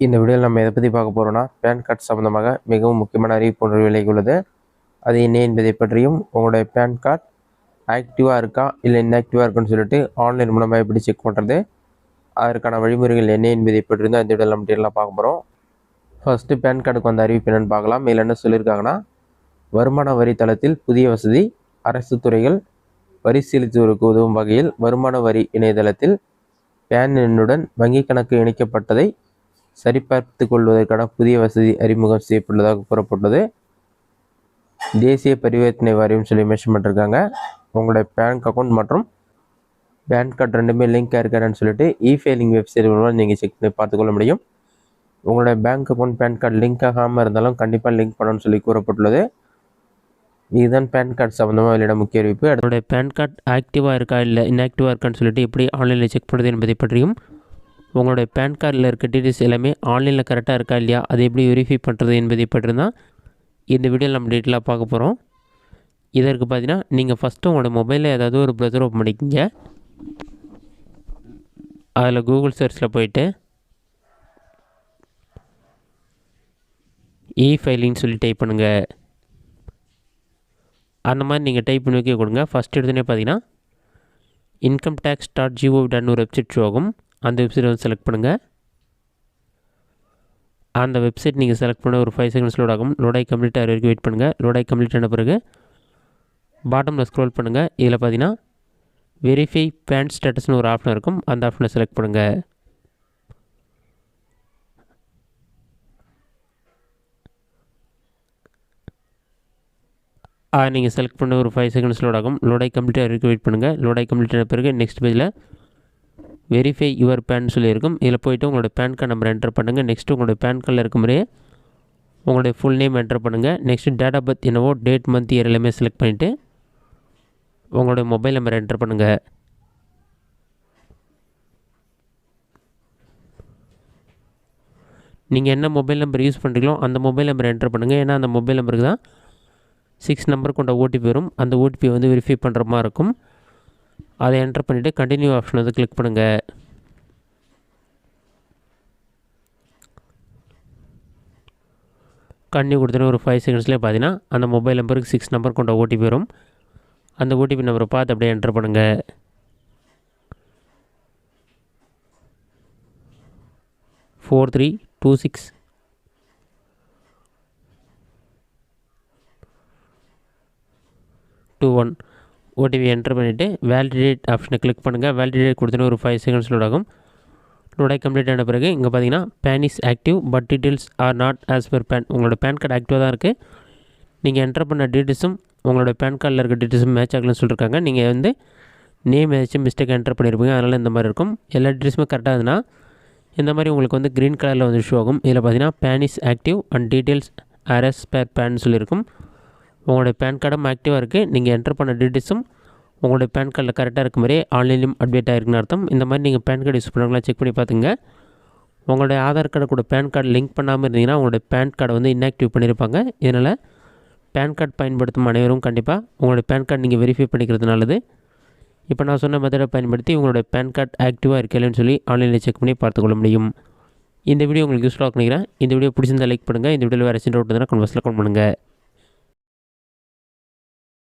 இந்த வீடியோவில் நம்ம எதை பற்றி பார்க்க போகிறோம்னா பேன் கார்டு சம்மந்தமாக மிகவும் முக்கியமான அறிவிப்பு ஒன்று விலகி உள்ளது. அது என்ன என்பதை பற்றியும், உங்களுடைய பேன் கார்டு ஆக்டிவாக இருக்கா இல்லை இன்ஆக்டிவாக இருக்குன்னு சொல்லிட்டு ஆன்லைன் மூலமாக எப்படி செக் பண்ணுறது, அதற்கான வழிமுறைகள் என்ன என்பதை பற்றி தான் இந்த வீடியோவில் நம்ம டீட்டெயிலாக பார்க்க போகிறோம். ஃபஸ்ட்டு பேன் கார்டுக்கு வந்த அறிவிப்பு என்னென்னு பார்க்கலாம். இதில் என்ன சொல்லியிருக்காங்கன்னா, வருமான வரி தளத்தில் புதிய வசதி. அரசு துறைகள் வரி செலுத்துவோருக்கு உதவும் வகையில் வருமான வரி இணையதளத்தில் பேன் எண்ணுடன் வங்கிக் கணக்கு இணைக்கப்பட்டதை சரிபார்த்து கொள்வதற்கான புதிய வசதி அறிமுகம் செய்யப்பட்டுள்ளதாக கூறப்பட்டது. தேசிய பரிவர்த்தனை வாரியம் சொல்லி மென்ஷன் பண்ணிருக்காங்க. உங்களுடைய பேங்க் அக்கௌண்ட் மற்றும் பேன் கார்டு ரெண்டுமே லிங்க் இருக்கான்னு சொல்லிட்டு இ-ஃபைலிங் வெப்சைட் மூலமாக நீங்கள் செக் பண்ணி பார்த்துக்கொள்ள முடியும். உங்களுடைய bank account PAN card link ஆகாமல் இருந்தாலும் கண்டிப்பாக லிங்க் பண்ணணும்னு சொல்லி கூறப்பட்டுள்ளது. இதுதான் பேன் கார்டு சம்மந்தமாக வெளியிட முக்கிய அறிவிப்பு. அதோடைய பேன் கார்டு ஆக்டிவாக இருக்கா இல்லை இன்ஆக்டிவாக இருக்கான்னு சொல்லிட்டு எப்படி ஆன்லைனில் செக் பண்ணுறது என்பதை பற்றியும், உங்களுடைய பேன் கார்டில் இருக்க டீட்டெயில்ஸ் எல்லாமே ஆன்லைனில் கரெக்டாக இருக்கா இல்லையா, அதை எப்படி வெரிஃபை பண்ணுறது என்பதை பற்றி தான் இந்த வீடியோவில் நம்ம டீட்டெயிலாக பார்க்க போகிறோம். இதற்கு பார்த்தீங்கன்னா, நீங்கள் ஃபஸ்ட்டு உங்களோட மொபைலில் ஏதாவது ஒரு ப்ரௌசர் ஓப்பன் பண்ணிக்கிங்க. அதில் கூகுள் சர்ச்சில் போயிட்டு இ-ஃபைலிங்னு சொல்லி டைப் பண்ணுங்கள். அந்த மாதிரி நீங்கள் டைப் பண்ணி வைக்க கொடுங்க. ஃபஸ்ட் எடுத்துனே பார்த்தீங்கன்னா incometax.gov.in ஒரு வெப்சைட் ஷோ ஆகும். அந்த வெப்சைட் வந்து செலக்ட் பண்ணுங்கள். அந்த வெப்சைட் நீங்கள் செலக்ட் பண்ண ஒரு 5 செகண்ட்ஸ் லோட் ஆகும். லோடாகி கம்ப்ளீட் ஆகிற வரைக்கும் வெயிட் பண்ணுங்கள். லோடாகி கம்ப்ளீட் ஆன பிறகு பாட்டமில் ஸ்க்ரோல் பண்ணுங்கள். இதில் பார்த்தீங்கன்னா வெரிஃபை பேன் ஸ்டேட்டஸ்னு ஒரு ஆப்ஷன் இருக்கும். அந்த ஆப்ஷனை செலக்ட் பண்ணுங்கள். நீங்கள் செலக்ட் பண்ண ஒரு 5 செகண்ட்ஸ் லோட் ஆகும். லோடாகி கம்ப்ளீட் ஆகிற வரைக்கும் வெயிட் பண்ணுங்கள். லோடாகி கம்ப்ளீட் ஆன பிறகு நெக்ஸ்ட் பேஜில் வெரிஃபை யுவர் பேன் சொல்லியிருக்கும். இதில் போய்ட்டு உங்களோட பேன் கார்டு நம்பர் என்டர் பண்ணுங்கள். நெக்ஸ்ட்டு உங்களோட பேன் கார்டில் இருக்க முறையே உங்களுடைய ஃபுல் நேம் என்டர் பண்ணுங்கள். நெக்ஸ்ட்டு டேட் ஆஃப் பர்த் என்னவோ டேட் மந்த் இயர் எல்லாமே செலக்ட் பண்ணிவிட்டு உங்களுடைய மொபைல் நம்பர் என்டர் பண்ணுங்கள். நீங்கள் என்ன மொபைல் நம்பர் யூஸ் பண்ணுறீங்களோ அந்த மொபைல் நம்பர் என்டர் பண்ணுங்கள். ஏன்னா அந்த மொபைல் நம்பருக்கு தான் 6 நம்பர் கொண்ட ஓடிபி வரும். அந்த ஓடிபி வந்து வெரிஃபை பண்ணுற மாதிரி இருக்கும். அதை என்டர் பண்ணிவிட்டு கண்டினியூ ஆப்ஷன் வந்து கிளிக் பண்ணுங்கள். கண்டினியூ கொடுத்தோன்னே ஒரு 5 செகண்ட்ஸ்லேயே பார்த்தீங்கன்னா அந்த மொபைல் நம்பருக்கு 6 நம்பர் கொண்ட ஓடிபி வரும். அந்த ஓடிபி நம்பரை பார்த்து அப்படியே என்டர் பண்ணுங்கள். ஃபோர் 326 21 ஓடிபி என்டர் பண்ணிவிட்டு வேலிடேட் ஆப்ஷனை கிளிக் பண்ணுங்கள். வேலிடேட் கொடுத்தோன்னே ஒரு 5 செகண்ட்ஸ் லோட் ஆகும். லோடாகி கம்ப்ளீட் ஆன பிறகு இங்கே பார்த்தீங்கன்னா PAN is active but details are not as per PAN. உங்களோட பேன் கார்டு ஆக்டிவாக தான் இருக்குது. நீங்கள் என்டர் பண்ண டீட்டெயில்ஸும் உங்களோட பேன் கார்டில் இருக்க டீட்டெயில்ஸும் மேட்ச் ஆகலன்னு சொல்லியிருக்காங்க. நீங்கள் வந்து நேம் ஏதாச்சும் மிஸ்டேக் என்டர் பண்ணியிருப்பீங்க. அதனால் இந்த மாதிரி இருக்கும். எல்லா டீட்டெயில்ஸுமே கரெக்டாக இருந்ததுன்னா இந்த மாதிரி உங்களுக்கு வந்து க்ரீன் கலரில் வந்து ஷோ ஆகும். இதில் பார்த்தீங்கன்னா PAN is active and details are as per PAN சொல்லியிருக்கும். உங்களுடைய பேன் கார்டும் ஆக்டிவாக இருக்குது. நீங்கள் என்டர் பண்ண டீட்டெயில்ஸும் உங்களுடைய பேன் கார்டில் கரெக்டாக இருக்க மாதிரியே ஆன்லைன்லையும் அப்டேட் ஆகிருக்குன்னு அர்த்தம். இந்த மாதிரி நீங்கள் பேன் கார்டு யூஸ் பண்ணுறவங்களா செக் பண்ணி பார்த்துங்க. உங்களுடைய ஆதார் கார்டு கூட பேன் கார்டு லிங்க் பண்ணாமல் இருந்தீங்கன்னா உங்களுடைய பேன் கார்டை வந்து இன்ஆக்டிவ் பண்ணியிருப்பாங்க. இதனால் பேன் கார்டு பயன்படுத்தும் அனைவரும் கண்டிப்பாக உங்களுடைய பேன் கார்டு நீங்கள் வெரிஃபை பண்ணிக்கிறது நல்லது. இப்போ நான் சொன்ன மெத்தடை பயன்படுத்தி உங்களுடைய பேன் கார்டு ஆக்டிவாக இருக்கலன்னு சொல்லி ஆன்லைனில் செக் பண்ணி பார்த்துக்கொள்ள முடியும். இந்த வீடியோ உங்களுக்கு யூஸ்ஃபுல்லாக நினைக்கிறேன். இந்த வீடியோ பிடிச்சிருந்தால் லைக் பண்ணுங்கள். இந்த வீடியோவில் வேறு டவுட் இருந்தால் கமெண்ட்ஸில் கமெண்ட் பண்ணுங்கள்.